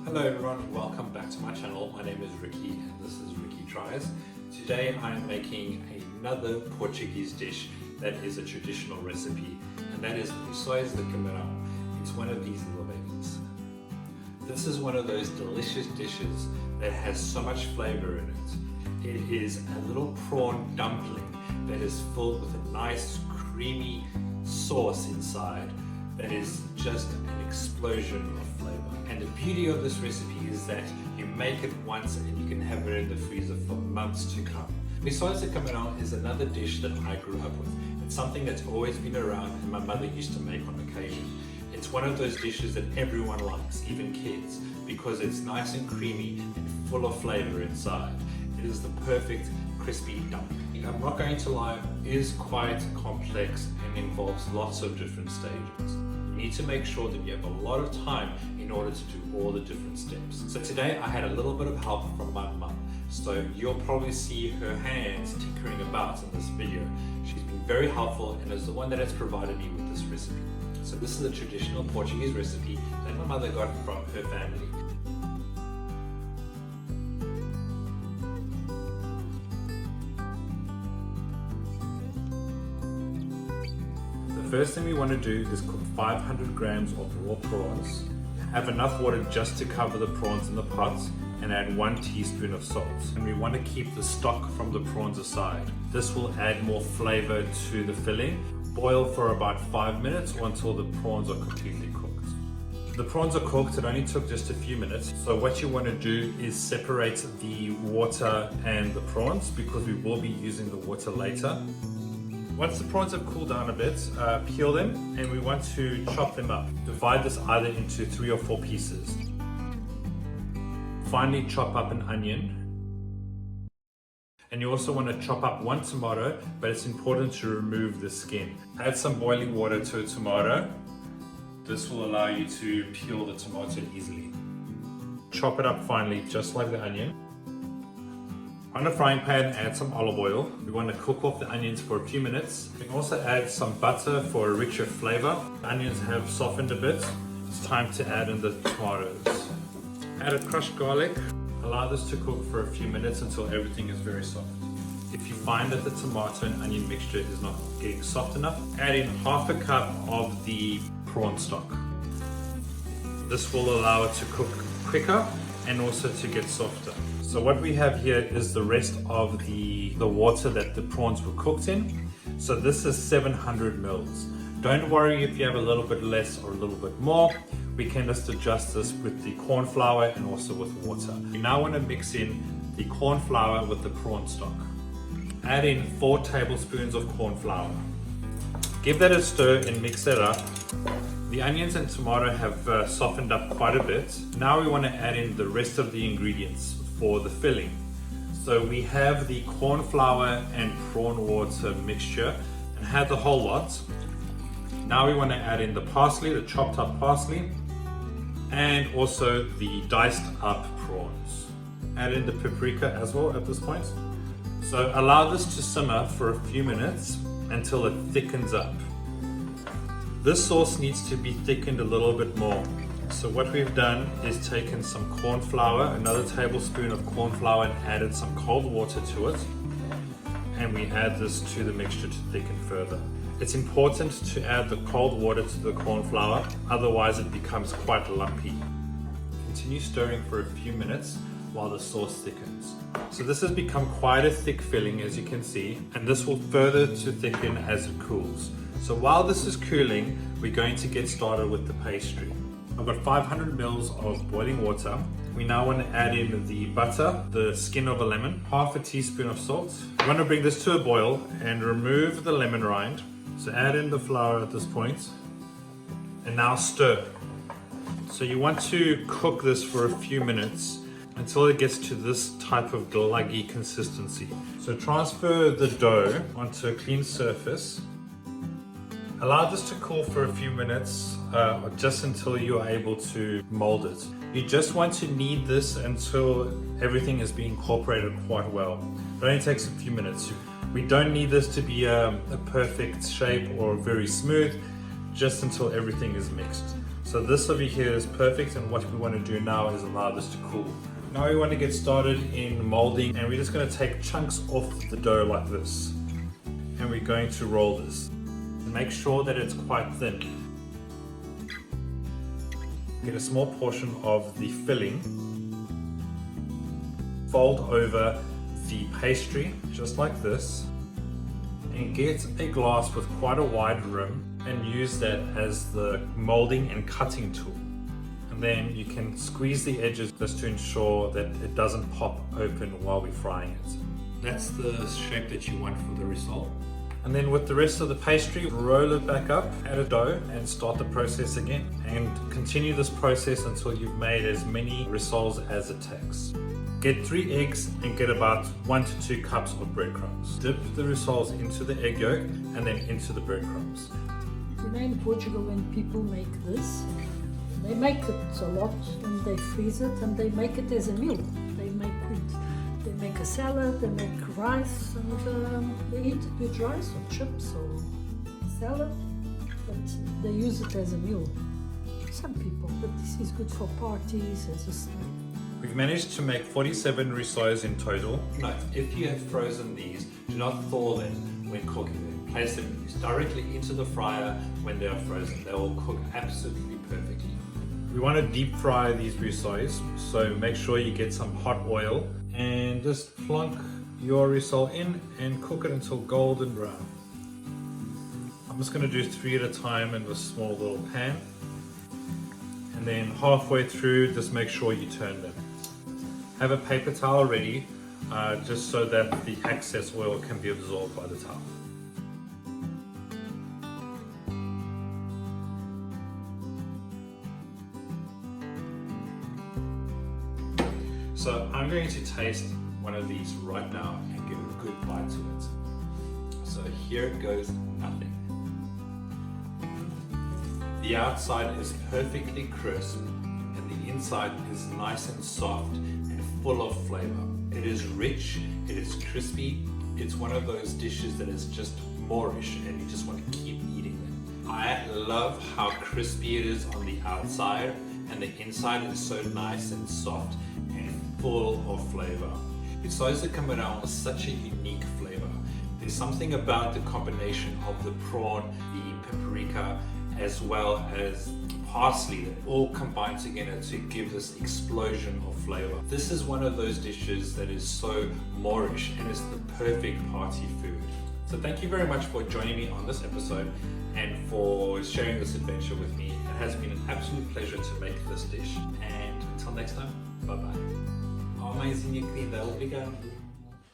Hello everyone, welcome back to my channel. My name is Ricky and this is Ricky Tries. Today I am making another Portuguese dish that is a traditional recipe, and that is Missões de Camarão. It's one of these little babies. This is one of those delicious dishes that has so much flavor in it. It is a little prawn dumpling that is filled with a nice creamy sauce inside that is just an explosion of flavor. And the beauty of this recipe is that you make it once and you can have it in the freezer for months to come. Missões de Camarão is another dish that I grew up with. It's something that's always been around and my mother used to make on occasion. It's one of those dishes that everyone likes, even kids, because it's nice and creamy and full of flavor inside. It is the perfect crispy dumpling. I'm not going to lie, it is quite complex and involves lots of different stages. You need to make sure that you have a lot of time in order to do all the different steps. So today I had a little bit of help from my mum. So you'll probably see her hands tinkering about in this video. She's been very helpful and is the one that has provided me with this recipe. So this is a traditional Portuguese recipe that my mother got from her family. The first thing we want to do is cook 500 grams of raw prawns. Have enough water just to cover the prawns in the pot and add 1 teaspoon of salt. And we want to keep the stock from the prawns aside. This will add more flavor to the filling. Boil for about 5 minutes or until the prawns are completely cooked. The prawns are cooked, it only took just a few minutes. So what you want to do is separate the water and the prawns because we will be using the water later. Once the prawns have cooled down a bit, peel them and we want to chop them up. Divide this either into 3 or 4 pieces. Finally, chop up an onion. And you also want to chop up 1 tomato, but it's important to remove the skin. Add some boiling water to a tomato. This will allow you to peel the tomato easily. Chop it up finely, just like the onion. On a frying pan, add some olive oil. We want to cook off the onions for a few minutes. We can also add some butter for a richer flavor. The onions have softened a bit. It's time to add in the tomatoes. Add a crushed garlic. Allow this to cook for a few minutes until everything is very soft. If you find that the tomato and onion mixture is not getting soft enough, add in half a cup of the prawn stock. This will allow it to cook quicker and also to get softer. So what we have here is the rest of the water that the prawns were cooked in. So this is 700 mils. Don't worry if you have a little bit less or a little bit more. We can just adjust this with the corn flour and also with water. We now want to mix in the corn flour with the prawn stock. Add in 4 tablespoons of corn flour. Give that a stir and mix it up. The onions and tomato have softened up quite a bit. Now we want to add in the rest of the ingredients for the filling. So we have the corn flour and prawn water mixture and have the whole lot. Now we want to add in the parsley, the chopped up parsley, and also the diced up prawns. Add in the paprika as well at this point. So allow this to simmer for a few minutes until it thickens up. This sauce needs to be thickened a little bit more. So what we've done is taken some corn flour, another tablespoon of corn flour, and added some cold water to it. And we add this to the mixture to thicken further. It's important to add the cold water to the corn flour, otherwise it becomes quite lumpy. Continue stirring for a few minutes while the sauce thickens. So this has become quite a thick filling, as you can see, and this will further to thicken as it cools. So while this is cooling, we're going to get started with the pastry. I've got 500 mils of boiling water. We now want to add in the butter, the skin of a lemon, half a teaspoon of salt. We want to bring this to a boil and remove the lemon rind. So add in the flour at this point and now stir. So you want to cook this for a few minutes until it gets to this type of gluggy consistency. So transfer the dough onto a clean surface. Allow this to cool for a few minutes, just until you are able to mold it. You just want to knead this until everything is being incorporated quite well. It only takes a few minutes. We don't need this to be a perfect shape or very smooth, just until everything is mixed. So this over here is perfect, and what we want to do now is allow this to cool. Now we want to get started in molding, and we're just going to take chunks off the dough like this. And we're going to roll this. Make sure that it's quite thin. Get a small portion of the filling. Fold over the pastry, just like this. And get a glass with quite a wide rim and use that as the molding and cutting tool. And then you can squeeze the edges just to ensure that it doesn't pop open while we're frying it. That's the shape that you want for the result. And then with the rest of the pastry, roll it back up, add a dough, and start the process again. And continue this process until you've made as many rissoles as it takes. Get 3 eggs and get about 1 to 2 cups of breadcrumbs. Dip the rissoles into the egg yolk and then into the breadcrumbs. You know, in Portugal, when people make this, they make it a lot and they freeze it and they make it as a meal. They make a salad, they make rice, and they eat it with rice or chips or salad, but they use it as a meal. Some people, but this is good for parties as a snack. We've managed to make 47 rissoles in total. Note, if you have frozen these, do not thaw them when cooking them. Place them directly into the fryer when they are frozen. They will cook absolutely perfectly. We want to deep fry these rissoles, so make sure you get some hot oil and just plonk your rissole in and cook it until golden brown. I'm just going to do 3 at a time in this small little pan. And then halfway through, just make sure you turn them. Have a paper towel ready, just so that the excess oil can be absorbed by the towel. So I'm going to taste one of these right now and give a good bite to it. So here goes nothing. The outside is perfectly crisp and the inside is nice and soft and full of flavor. It is rich, it is crispy, it's one of those dishes that is just Moorish and you just want to keep eating them. I love how crispy it is on the outside and the inside is so nice and soft and full of flavor. Rissoles de camarão is such a unique flavor. There's something about the combination of the prawn, the paprika, as well as parsley that all combine together to give this explosion of flavor. This is one of those dishes that is so Moorish and is the perfect party food. So thank you very much for joining me on this episode and for sharing this adventure with me. It has been an absolute pleasure to make this dish. And until next time, bye bye. Oh, mãezinha querida, obrigado.